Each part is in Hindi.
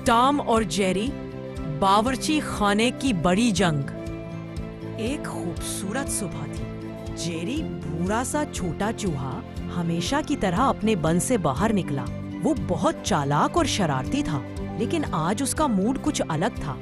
टॉम और जेरी, बावर्ची खाने की बड़ी जंग। एक खूबसूरत सुबह थी। जेरी, भूरा सा छोटा चूहा, हमेशा की तरह अपने बन से बाहर निकला। वो बहुत चालाक और शरारती था, लेकिन आज उसका मूड कुछ अलग था।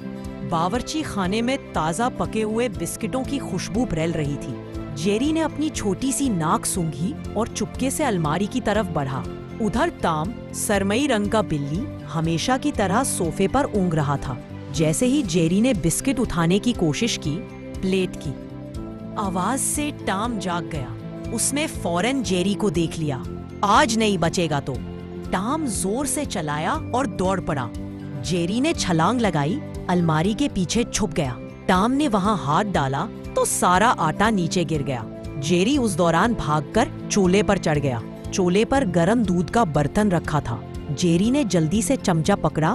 बावर्ची खाने में ताज़ा पके हुए बिस्किटों की खुशबू फैल रही थी। जेरी ने अपनी छोटी सी नाक सूंघी और चुपके से अलमारी की तरफ बढ़ा। उधर टॉम, सरमई रंग का बिल्ली, हमेशा की तरह सोफे पर ऊँघ रहा था। जैसे ही जेरी ने बिस्किट उठाने की कोशिश की, प्लेट की आवाज से टॉम जाग गया। उसने फौरन जेरी को देख लिया। आज नहीं बचेगा तो। टॉम जोर से चलाया और दौड़ पड़ा। जेरी ने छलांग लगाई, अलमारी के पीछे छुप गया। टॉम ने वहां हाथ डाला तो सारा आटा नीचे गिर गया। जेरी उस दौरान भागकर चूल्हे पर चढ़ गया। चूल्हे पर गरम दूध का बर्तन रखा था। जेरी ने जल्दी से चमचा पकड़ा।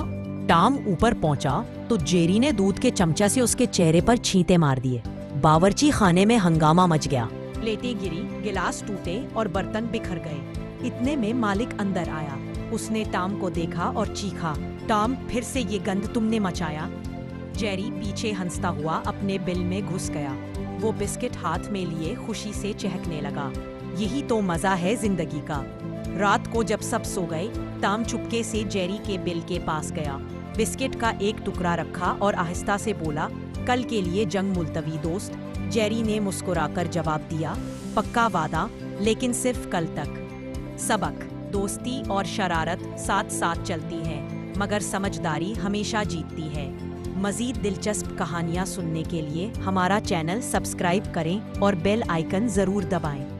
टॉम ऊपर पहुंचा तो जेरी ने दूध के चमचा से उसके चेहरे पर छींटे मार दिए। बावर्ची खाने में हंगामा मच गया। प्लेटें गिरी, गिलास टूटे और बर्तन बिखर गए। इतने में मालिक अंदर आया। उसने टॉम को देखा और चीखा, टॉम, फिर से ये गंद तुमने मचाया। जेरी पीछे हंसता हुआ अपने बिल में घुस गया। वो बिस्किट हाथ में लिए खुशी से चहकने लगा। यही तो मजा है जिंदगी का। रात को जब सब सो गए, टॉम चुपके से जेरी के बिल के पास गया। बिस्किट का एक टुकड़ा रखा और आहिस्ता से बोला, कल के लिए जंग मुलतवी दोस्त। जेरी ने मुस्कुराकर जवाब दिया, पक्का वादा, लेकिन सिर्फ कल तक। सबक: दोस्ती और शरारत साथ साथ चलती है, मगर समझदारी हमेशा जीतती है। मजीद दिलचस्प कहानियाँ सुनने के लिए हमारा चैनल सब्सक्राइब करें और बेल आइकन जरूर दबाएं।